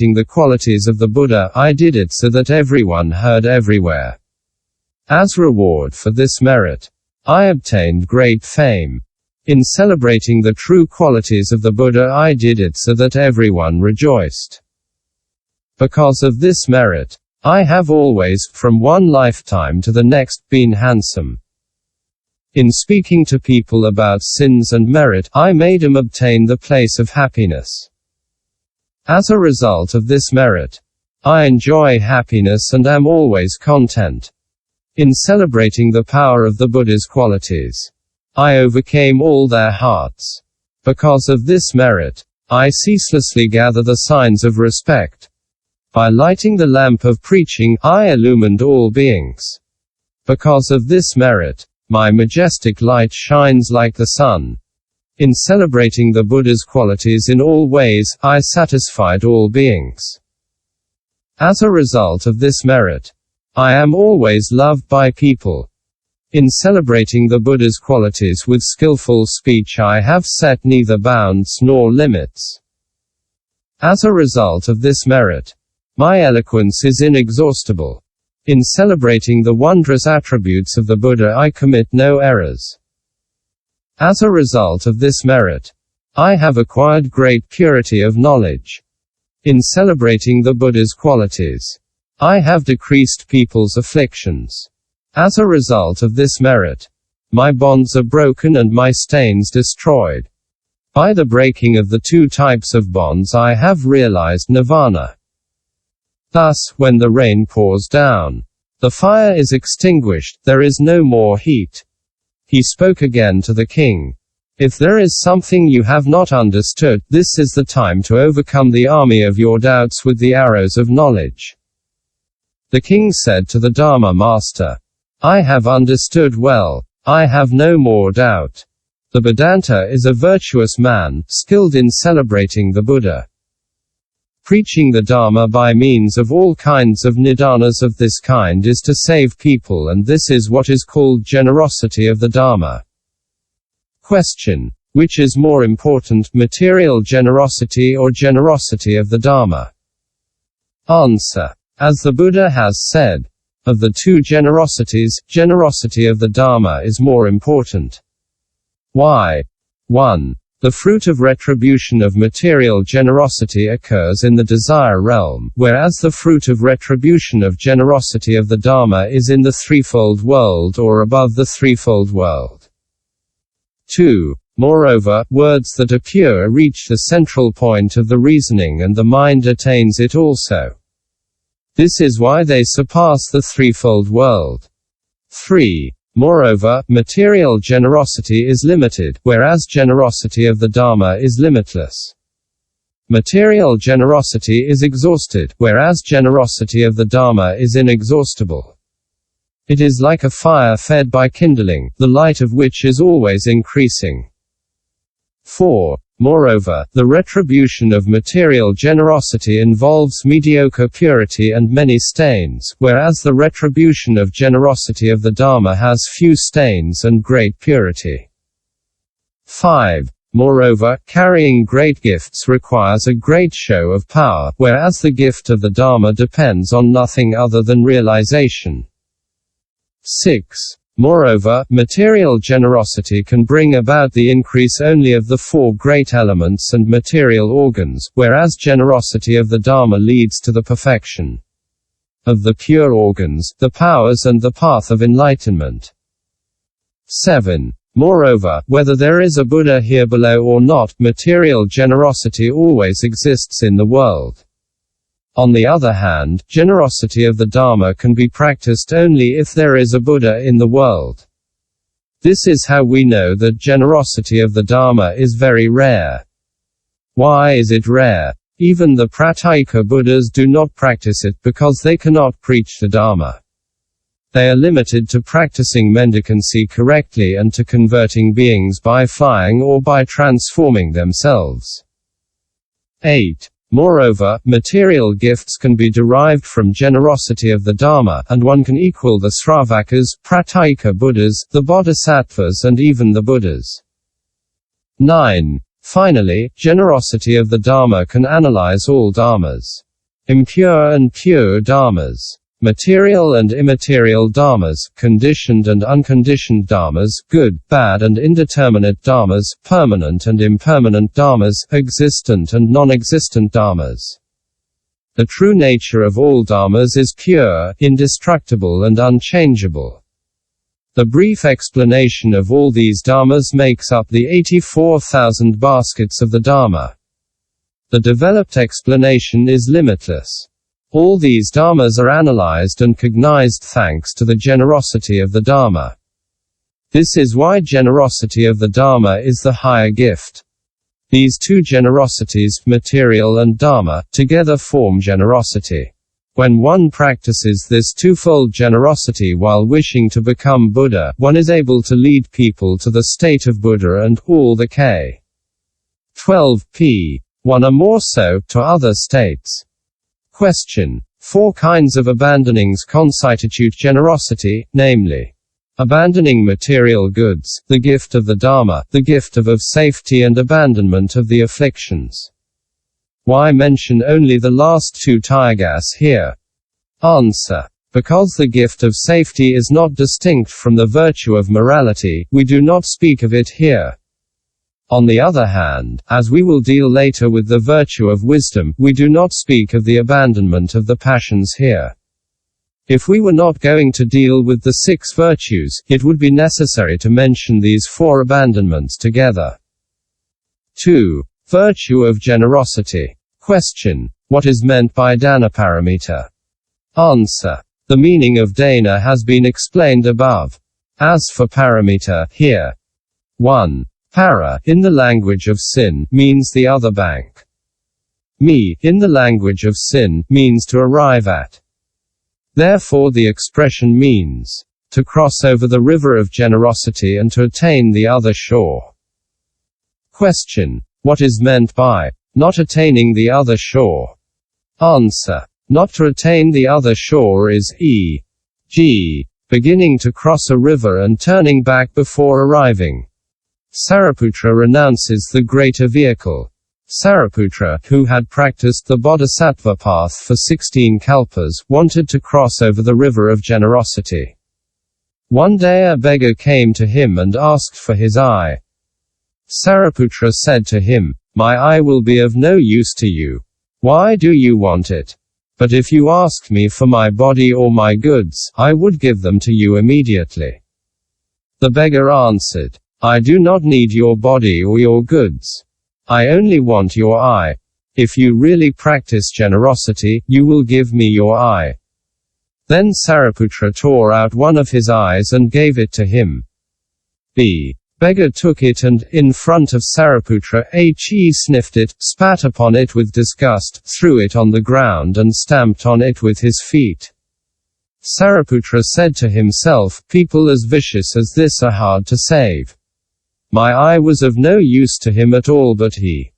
the qualities of the Buddha, I did it so that everyone heard everywhere. As reward for this merit, I obtained great fame. In celebrating the true qualities of the Buddha, I did it so that everyone rejoiced. Because of this merit, I have always, from one lifetime to the next, been handsome. In speaking to people about sins and merit, I made them obtain the place of happiness. As a result of this merit, I enjoy happiness and am always content. In celebrating the power of the Buddha's qualities, I overcame all their hearts. Because of this merit, I ceaselessly gather the signs of respect. By lighting the lamp of preaching, I illumined all beings. Because of this merit, my majestic light shines like the sun. In celebrating the Buddha's qualities in all ways, I satisfied all beings. As a result of this merit, I am always loved by people. In celebrating the Buddha's qualities with skillful speech, I have set neither bounds nor limits. As a result of this merit, my eloquence is inexhaustible. In celebrating the wondrous attributes of the Buddha, I commit no errors. As a result of this merit, I have acquired great purity of knowledge. In celebrating the Buddha's qualities, I have decreased people's afflictions. As a result of this merit, my bonds are broken and my stains destroyed. By the breaking of the two types of bonds, I have realized nirvana. Thus, when the rain pours down, the fire is extinguished, there is no more heat. He spoke again to the king. If there is something you have not understood, this is the time to overcome the army of your doubts with the arrows of knowledge. The king said to the Dharma master, I have understood well. I have no more doubt. The bhadanta is a virtuous man, skilled in celebrating the Buddha. Preaching the Dharma by means of all kinds of nidanas of this kind is to save people, and this is what is called generosity of the Dharma. Question: which is more important, material generosity or generosity of the Dharma? Answer: as the Buddha has said, of the two generosities, generosity of the Dharma is more important. Why? 1. The fruit of retribution of material generosity occurs in the desire realm, whereas the fruit of retribution of generosity of the Dharma is in the threefold world or above the threefold world. 2. Moreover, words that are pure reach the central point of the reasoning and the mind attains it also. This is why they surpass the threefold world. 3. Moreover, material generosity is limited, whereas generosity of the Dharma is limitless. Material generosity is exhausted, whereas generosity of the Dharma is inexhaustible. It is like a fire fed by kindling, the light of which is always increasing. 4. Moreover, the retribution of material generosity involves mediocre purity and many stains, whereas the retribution of generosity of the Dharma has few stains and great purity. 5. Moreover, carrying great gifts requires a great show of power, whereas the gift of the Dharma depends on nothing other than realization. 6. Moreover, material generosity can bring about the increase only of the four great elements and material organs, whereas generosity of the Dharma leads to the perfection of the pure organs, the powers and the path of enlightenment. 7. Moreover, whether there is a Buddha here below or not, material generosity always exists in the world. On the other hand, generosity of the Dharma can be practiced only if there is a Buddha in the world. This is how we know that generosity of the Dharma is very rare. Why is it rare? Even the Pratyeka Buddhas do not practice it because they cannot preach the Dharma. They are limited to practicing mendicancy correctly and to converting beings by flying or by transforming themselves. 8. Moreover, material gifts can be derived from generosity of the Dharma, and one can equal the Sravakas, Pratyeka Buddhas, the Bodhisattvas and even the Buddhas. 9. Finally, generosity of the Dharma can analyze all Dharmas. impure and pure dharmas, material and immaterial dharmas, conditioned and unconditioned dharmas, good, bad and indeterminate dharmas, permanent and impermanent dharmas, existent and non-existent dharmas. The true nature of all dharmas is pure, indestructible and unchangeable. The brief explanation of all these dharmas makes up the 84,000 baskets of the Dharma. The developed explanation is limitless. All these dharmas are analyzed and cognized thanks to the generosity of the Dharma. This is why generosity of the Dharma is the higher gift. These two generosities, material and Dharma, together form generosity. When one practices this twofold generosity while wishing to become Buddha, one is able to lead people to the state of Buddha and all the k. 12p. 1 or more so, to other states. Question. 4 kinds of abandonings constitute generosity, namely: abandoning material goods, the gift of the Dharma, the gift of safety and abandonment of the afflictions. Why mention only the last 2 tygas here? Answer. Because the gift of safety is not distinct from the virtue of morality, we do not speak of it here. On the other hand, as we will deal later with the virtue of wisdom, we do not speak of the abandonment of the passions here. If we were not going to deal with the 6 virtues, it would be necessary to mention these 4 abandonments together. 2. Virtue of generosity. Question. What is meant by dana-paramita? Answer. The meaning of dana has been explained above. As for paramita, here. 1. Para, in the language of sin, means the other bank. Mi, in the language of sin, means to arrive at. Therefore the expression means to cross over the river of generosity and to attain the other shore. Question. What is meant by not attaining the other shore? Answer. Not to attain the other shore is e.g. beginning to cross a river and turning back before arriving. Sariputra renounces the greater vehicle. Sariputra, who had practiced the bodhisattva path for 16 kalpas, wanted to cross over the river of generosity. One day a beggar came to him and asked for his eye. Sariputra said to him, "My eye will be of no use to you. Why do you want it? But if you ask me for my body or my goods, I would give them to you immediately." The beggar answered, "I do not need your body or your goods. I only want your eye. If you really practice generosity, you will give me your eye." Then Sariputra tore out one of his eyes and gave it to him. The beggar took it and, in front of Sariputra, he sniffed it, spat upon it with disgust, threw it on the ground and stamped on it with his feet. Sariputra said to himself, "People as vicious as this are hard to save. My eye was of no use to him at all, but he